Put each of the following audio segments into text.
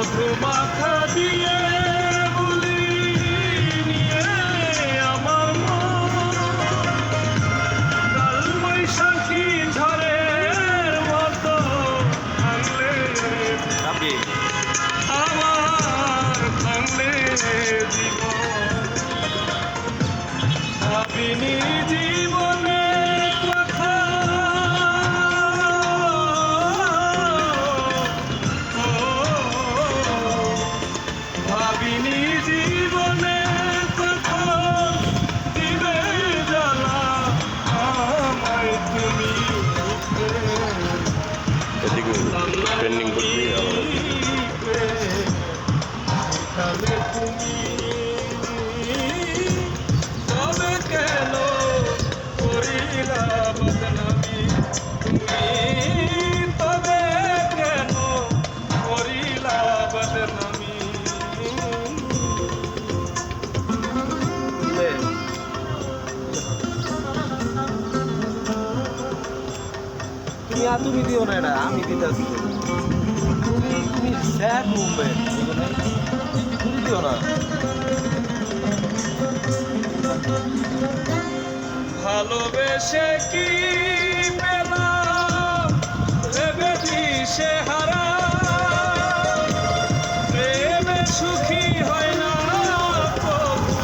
মধু মাখা দিয়ে বলি নিয়ে আমার কাল বৈশাখী ঝড়ের মতো ভাঙলে আমার ভাঙলে জীবন ভাবিনি জীবনে কথা ভাবিনি জীবনে কথা দিবে জ্বালা আমায় তুমি ট্রেন্ডিং করবি তবে তুমি তবে কেন করিলা বদনামি তুমি তবে কেন করিলা বদনামি তুমি দিও না, এটা আমি দিতেছি। তুমি স্যার মুম্বাই তুমি দিও না। ভালোবেসে কি পেলাম ভেবেছি সে হারা প্রেমে সুখী হয় না তবু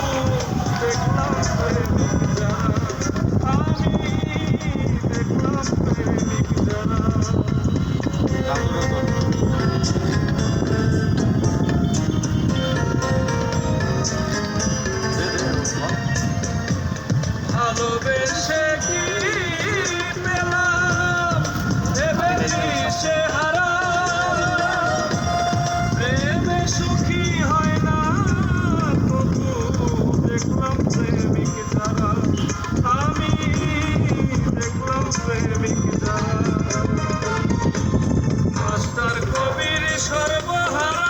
দেখলাম প্রেমিক যারা আমি দেখলাম প্রেমিক যারা ভালোবেসে কি পেলাম ভেবেছি সে হারা প্রেমে সুখী হয় না তবু দেখলাম প্রেমিক যারা আমি দেখলাম প্রেমিক যারা মাস্টার কবির সর্বহারা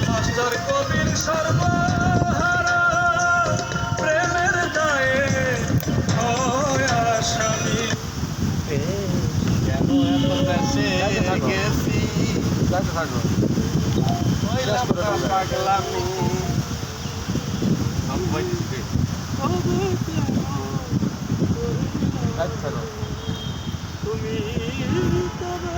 মাস্টার কবির সর্বহারা প্রেমের দায়ে হয় আসামি কেন এত কাছে গেছি পাগলামি তুমি তবে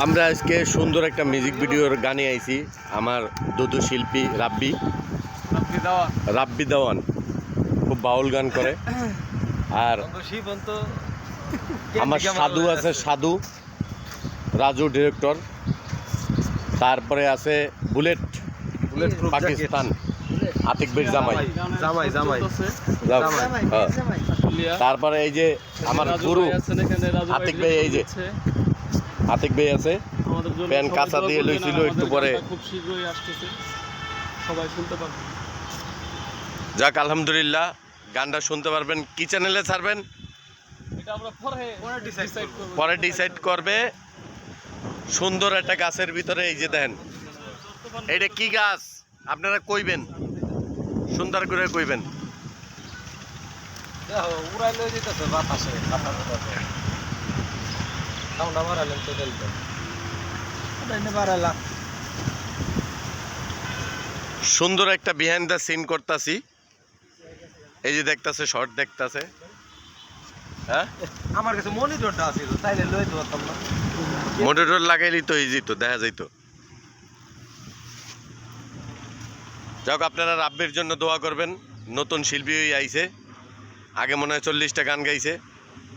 আমরা আজকে সুন্দর একটা মিউজিক ভিডিওর গানে আইছি আমার দুদু শিল্পী রাব্বি দেওয়ান খুব বাউল গান করে। আর আমার সাধু আছে, সাধু রাজু ডিরেক্টর, তারপরে আছে বুলেট পাকিস্তান আতিক ভাই জামাই, তারপরে এই যে আমার গুরু আতিক ভাই, এই যে আতিক ভাই আছে, প্যান কাঁচা দিয়ে লইছিল একটু পরে, খুব শীঘ্রই আসতেছে, সবাই শুনতে পারবে। যাক আলহামদুলিল্লাহ, গানটা শুনতে পারবেন। কি চ্যানেলে ছাড়বেন এটা আমরা পরে ডিসাইড করবে। সুন্দর একটা গাছের ভিতরে এই যে দেখেন, এটা কি গাছ আপনারা কইবেন, সুন্দর করে কইবেন। উড়াই লয়ে যেতেছে বাতাসে, সাউন্ডটা বাড়ালেন তো চলবে, বাড়ালাম। সুন্দর একটা বিহাইন্ড দ্য সিন করতাছি, এই যে দেখতাছে, শর্ট দেখতাছে। হ্যাঁ, আমার কাছে মনিটরটা আছে, তাইলে লই তো পারতাম না। মনিটর লাগাইলি তো ইজি, তো দেখা যাইতো। যাক, আপনারা রাব্বির জন্য দোয়া করবেন। নতুন শিল্পী আইছে, আগে মনে হয় 40টা গান গাইছে,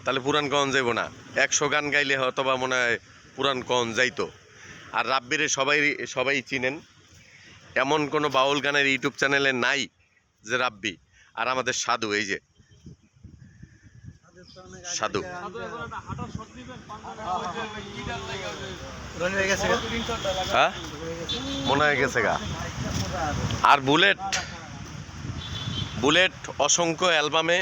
তাহলে পুরান কন যাইব না। 100 গান গাইলে হয়তো বা মনে হয় পুরান কন যাইতো। আর রাব্বিরে সবাই চিনেন, এমন কোনো বাউল গানের ইউটিউব চ্যানেলে নাই যে রাব্বি। আর আমাদের সাধু, এই যে সাধু সাধু এখন একটা হাঁটার শট দিবেন কিটার লাগে রনি হয়ে গেছে গা? স্ক্রিনশটটা লাগা হ্যাঁ মনে হয়ে গেছে গা। আর বুলেট বুলেট অসংখ্য অ্যালবামে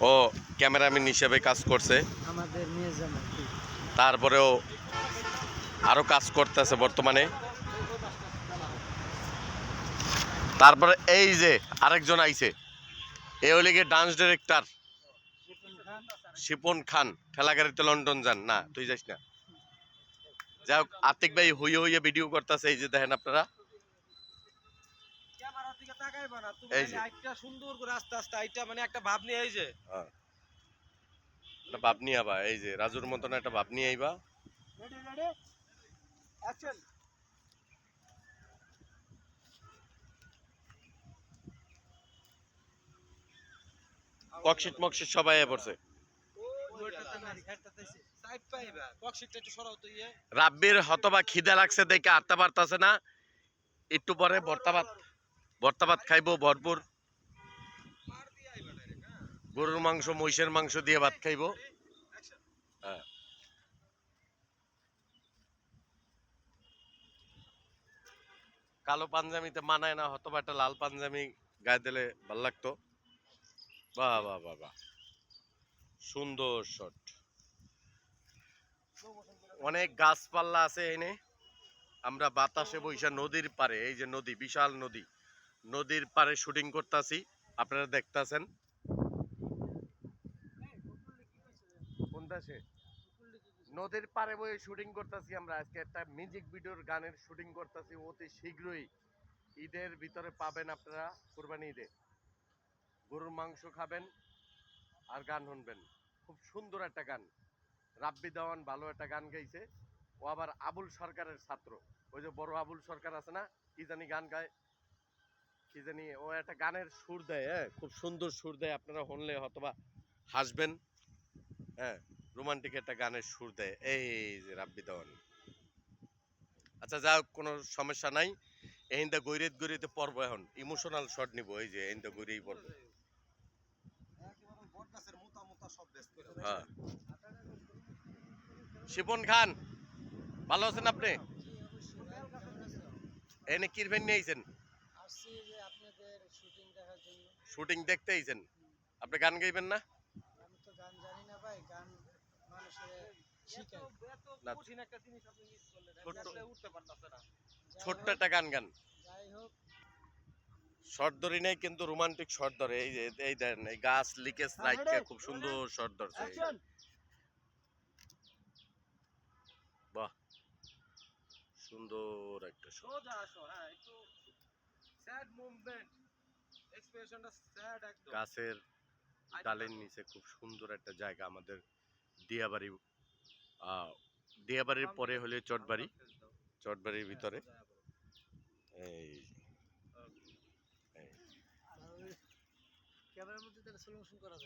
ও ক্যামেরাম্যান হিসেবে কাজ করছে, আমাদের নিয়ে যাবো তারপরেও আরও কাজ করতেছে বর্তমানে। তারপরে এই যে আরেকজন আইছে, এ হলে গিয়ে ডান্স ডিরেক্টর শিপন খান। ঠেলাগাড়িতে লন্ডন যান না, তুই যাস না। যাই হোক, আতিক ভাই হইয়ে হইয়ে ভিডিও করতেছে, এই যে দেখেন আপনারা। ক্যামেরার দিকে তাকাইবা না তুমি, এই যে। একটা সুন্দর করে আস্তে আস্তে আইটা মানে একটা ভাব নিয়ে এই যে হ্যাঁ, একটা ভাব নিয়ে আবা, এই যে রাজুর মতন একটা ভাব নিয়ে আইবা। Ready ready action. ককশিট মকশিট সবাই এ পড়ছে। রাব্বির হতবা খিদে লাগছে দেখে আটতে পারতাছে না, একটু পরে ভর্তা ভাত খাইবো ভরপুর। গরুর মাংস মহিষের মাংস দিয়ে ভাত খাইবো। হ্যাঁ, কালো পাঞ্জামিতে মানায় না, হতবা একটা লাল পাঞ্জামি গায়ে দিলে ভাল লাগতো। বাহ বাহ বাহ বাহ, সুন্দর শট। অনেক গাছপালা আছে এনে। আমরা বাতাসে বৈশা নদীর পারে, এই যে নদী, বিশাল নদী, নদীর পারে শুটিং করতেছি, আপনারা দেখতাছেন। কোন দেশে? নদীর পারে বয়ে শুটিং করতেছি আমরা। আজকে একটা মিউজিক ভিডিওর গানের শুটিং করতেছি, অতি শীঘ্রই ঈদের ভিতরে পাবেন আপনারা। কুরবানি ঈদে গরুর মাংস খাবেন আর গান শুনবেন। খুব সুন্দর একটা গান, রাব্বি দেওয়ান ভালো একটা গান গাইছে। ও আবার আবুল সরকারের ছাত্র, ওই যে বড় আবুল সরকার আছে না, কি জানি গান গায়, কি জানি, ও একটা গানের সুর দেয়। হ্যাঁ, খুব সুন্দর সুর দেয়, আপনারা শুনলে হয়তোবা হাসবেন। হ্যাঁ, রোমান্টিক একটা গানের সুর দেয়, এই যে রাব্বি দেওয়ান। আচ্ছা যাই হোক, কোনো সমস্যা নাই। এইটা গৈরিতে পর্ব, এখন ইমোশনাল শট নিব। এই যে এইটা গৈরেই পর্ব। হ্যাঁ, শিপন খান ভালো আছেন আপনি? এনে কিরভেন নিয়ে আইছেন? আসছি যে আপনাদের শুটিং দেখার জন্য। শুটিং দেখতে আইছেন? আপনি গান গাইবেন না? আমি তো গান জানি না ভাই, গান মানুষের শিখাই। না, কঠিন একটা জিনিস আপনি মিস করলেন, ছোট্ট আসলে উঠতে পারতাছে না। ছোট্ট একটা গান গান। যাই হোক, শর্ট ধরি নাই, কিন্তু রোমান্টিক শর্ট ধরে। এই যে এই দেন, এই গাছ লিকেজ রাইটকে খুব সুন্দর শর্ট ধরছে। অ্যাকশন। বাহ, সুন্দর একটা শট। সোজা আসো, হ্যাঁ একটু স্যাড মুভমেন্ট, এক্সপ্রেশনটা স্যাড একদম। গাছের ডালের নিচে খুব সুন্দর একটা জায়গা আমাদের দিয়াবাড়ি। দিয়াবাড়ির পরে হলে চটবাড়ি, চটবাড়ির ভিতরে। এই ক্যামেরার মধ্যে তাহলে স্লো মোশন করা যায়।